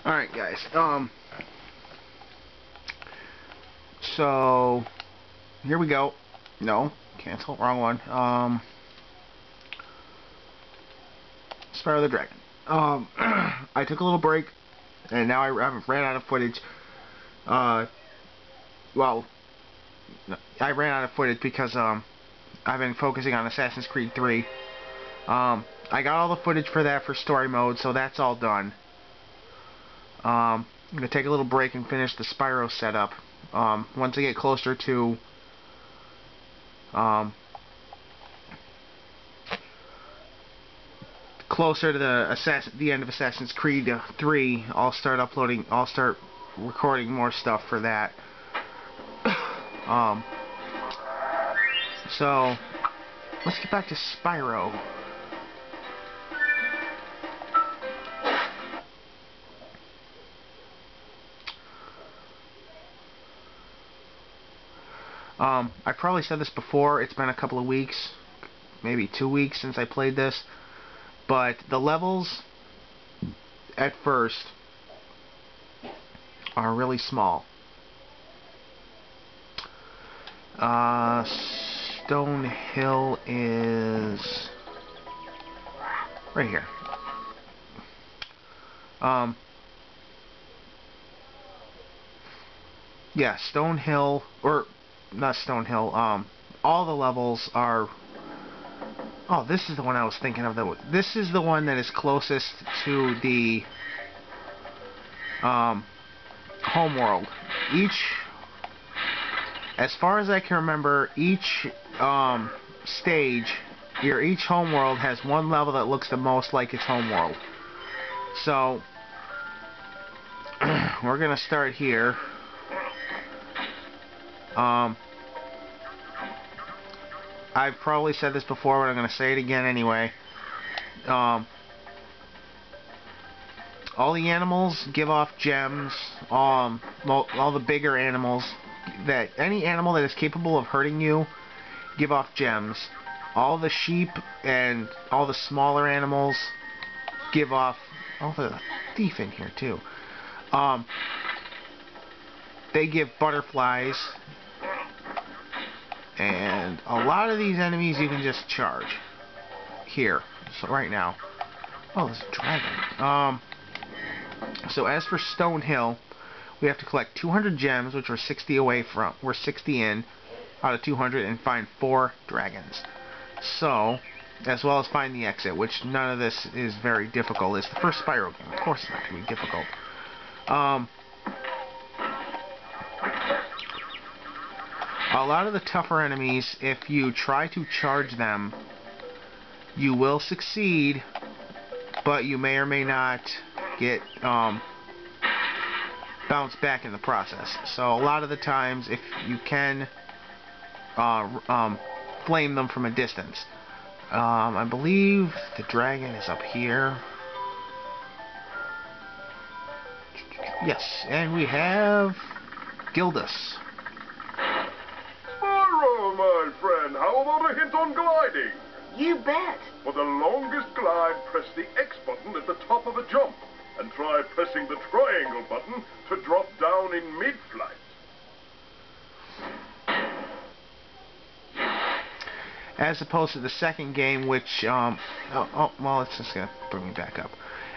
Alright guys, so here we go. No, cancel, wrong one. Spyro the Dragon. I took a little break, and now I ran out of footage. Well, I ran out of footage because, I've been focusing on Assassin's Creed 3. I got all the footage for that for story mode, so that's all done. I'm going to take a little break and finish the Spyro setup. Once I get closer to the end of Assassin's Creed 3, I'll start recording more stuff for that. So let's get back to Spyro. I probably said this before, it's been a couple of weeks, maybe 2 weeks since I played this, but the levels at first are really small. Stone Hill is right here. Yeah, Stone Hill, or not Stone Hill, all the levels are... Oh, this is the one I was thinking of. This is the one that is closest to the home world. As far as I can remember, each stage, each home world has one level that looks the most like its home world. So, we're going to start here. I've probably said this before, but I'm going to say it again anyway. All the animals give off gems. All the bigger animals, any animal that is capable of hurting you, give off gems. All the sheep and all the smaller animals give off... Oh, there's a thief in here too. They give butterflies. And a lot of these enemies you can just charge. Here. So right now. Oh, there's a dragon. So as for Stone Hill, we have to collect 200 gems, which we're 60 away from. We're 60 in out of 200, and find 4 dragons. So, as well as find the exit, which none of this is very difficult. It's the first Spyro game. Of course it's not going to be difficult. A lot of the tougher enemies, if you try to charge them, you will succeed, but you may or may not get bounced back in the process. So a lot of the times, if you can flame them from a distance. I believe the dragon is up here. Yes, and we have Gildas. My friend, how about a hint on gliding? You bet. For the longest glide, press the X button at the top of a jump, and try pressing the triangle button to drop down in mid-flight. As opposed to the second game, which, well, it's just going to bring me back up.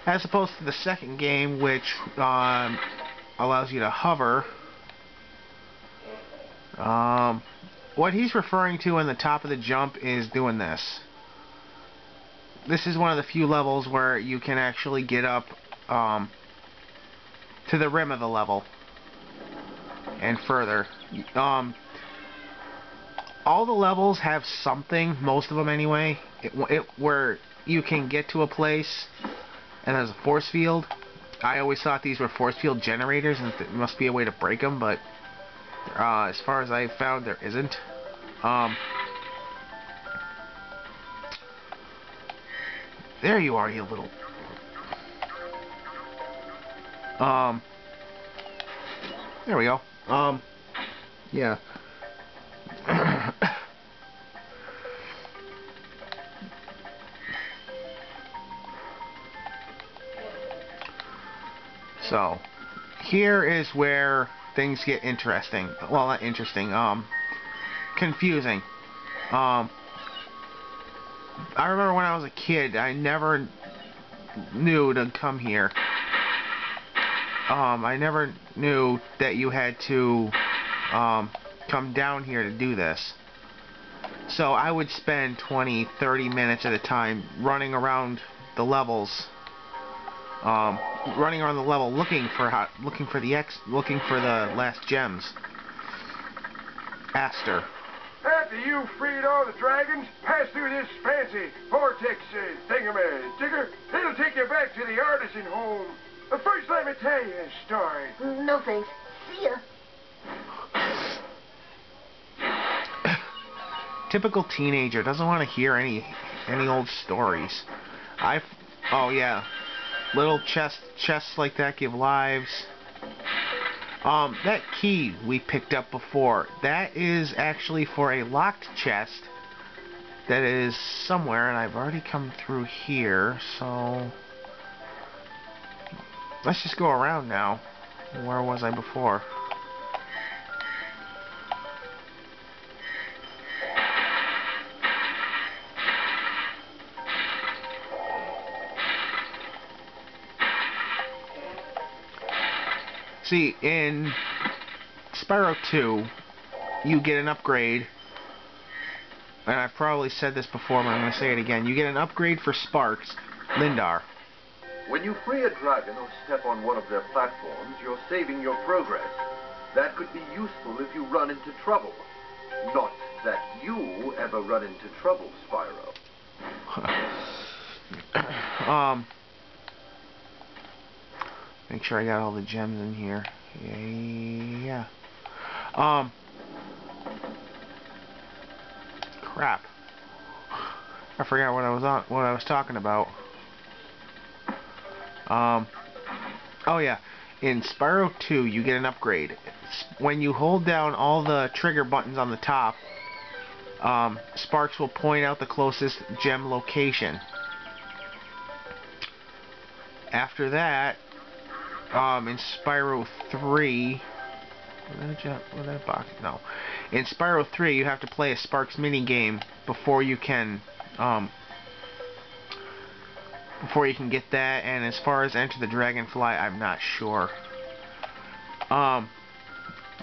As opposed to the second game, which allows you to hover. What he's referring to in the top of the jump is doing this. This is one of the few levels where you can actually get up to the rim of the level and further. All the levels have something, most of them anyway, where you can get to a place and there's a force field. I always thought these were force field generators and there must be a way to break them, but as far as I found, there isn't. There you are, you little... There we go. Yeah. So, here is where things get interesting. Well, not interesting, confusing. I remember when I was a kid, I never knew to come here. I never knew that you had to come down here to do this. So I would spend 20, 30 minutes at a time running around the levels, looking for the last gems. Aster. After you've freed all the dragons, pass through this fancy vortex thingamajigger. It'll take you back to the artisan home. But first, let me tell you a story. No thanks. See ya. Typical teenager doesn't want to hear any old stories. Oh yeah, little chests like that give lives. That key we picked up before, that is actually for a locked chest that is somewhere, and I've already come through here, so let's just go around now. Where was I before? See, in Spyro 2, you get an upgrade, and I've probably said this before, but I'm going to say it again. You get an upgrade for Sparks, Lindar. When you free a dragon or step on one of their platforms, you're saving your progress. That could be useful if you run into trouble. Not that you ever run into trouble, Spyro. Make sure I got all the gems in here. Yeah. Crap. I forgot what I was talking about. Oh yeah. In Spyro 2, you get an upgrade. When you hold down all the trigger buttons on the top, Sparks will point out the closest gem location. After that, in Spyro 3, was that box? No. In Spyro 3, you have to play a Sparks mini game before you can get that. And as far as Enter the Dragonfly, I'm not sure.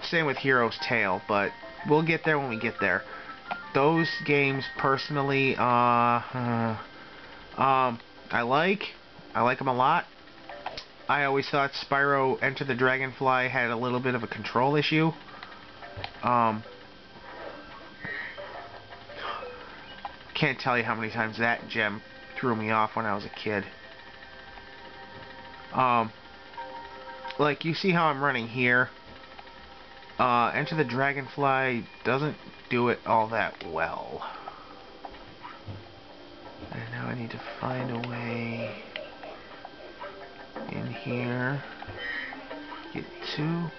Same with Hero's Tale, but we'll get there when we get there. Those games, personally, I like them a lot. I always thought Spyro Enter the Dragonfly had a little bit of a control issue. Can't tell you how many times that gem threw me off when I was a kid. Like, you see how I'm running here? Enter the Dragonfly doesn't do it all that well. And now I need to find a way in here. Get 2.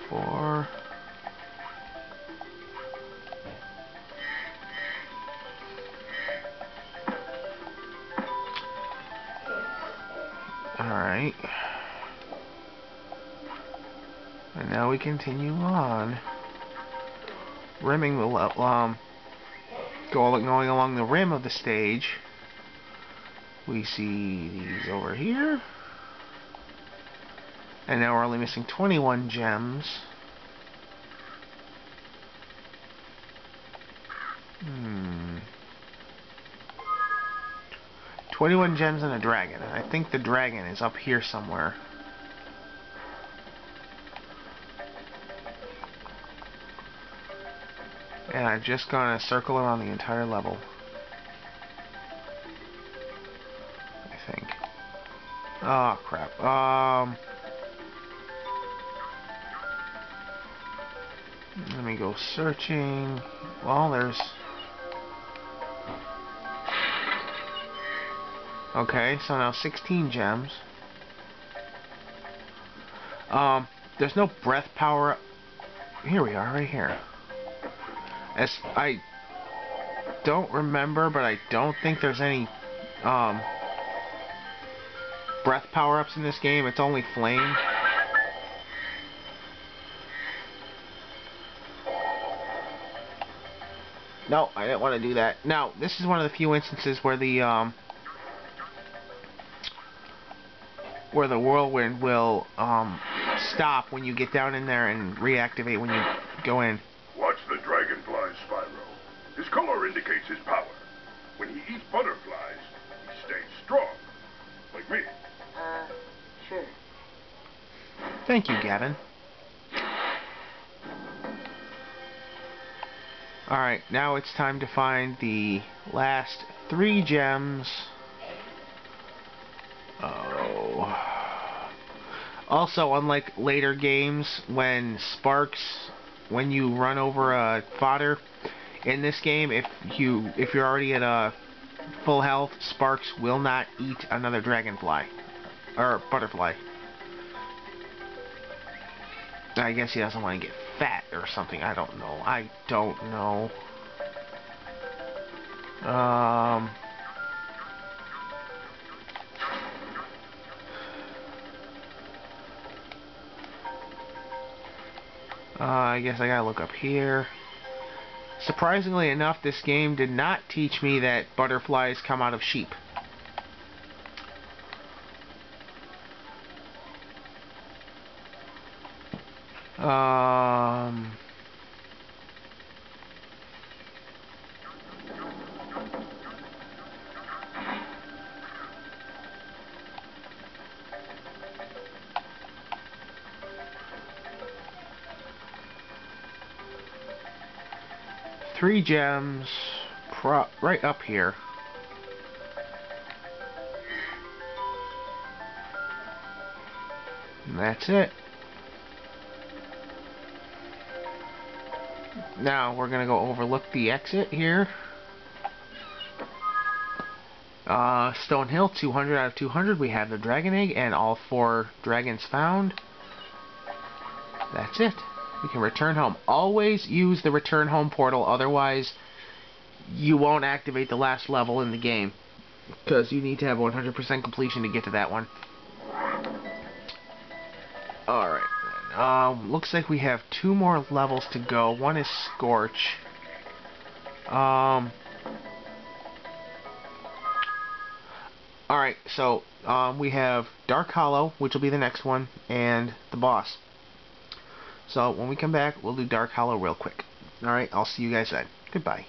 Four. Alright. And now we continue on. Rimming the going along the rim of the stage. We see these over here. And now we're only missing 21 gems. 21 gems and a dragon. And I think the dragon is up here somewhere. And I'm just gonna circle around the entire level. I think. Oh crap. Let me go searching. Well, there's... Okay, so now 16 gems. There's no breath power. Here we are, right here. As I don't remember, but I don't think there's any breath power-ups in this game. It's only flame. No, I didn't want to do that. Now, this is one of the few instances where the whirlwind will stop when you get down in there and reactivate when you go in. Watch the dragonfly, Spyro. His color indicates his power. When he eats butterflies, he stays strong. Like me. Sure. Thank you, Gavin. Alright, now it's time to find the last 3 gems. Oh. Also, unlike later games, when you run over a fodder, in this game, if you're already at full health, Sparks will not eat another dragonfly. Or butterfly. I guess he doesn't want to get fat or something. I don't know. I don't know. I guess I gotta look up here. Surprisingly enough, this game did not teach me that butterflies come out of sheep. Three gems, right up here. And that's it. Now we're gonna go overlook the exit here. Stone Hill, 200 out of 200. We have the dragon egg and all 4 dragons found. That's it. We can return home. Always use the return home portal, otherwise you won't activate the last level in the game, because you need to have 100% completion to get to that one. Alright then. Looks like we have 2 more levels to go. One is Scorch. Alright, so we have Dark Hollow, which will be the next one, and the boss. So when we come back, we'll do Dark Hollow real quick. Alright, I'll see you guys then. Goodbye.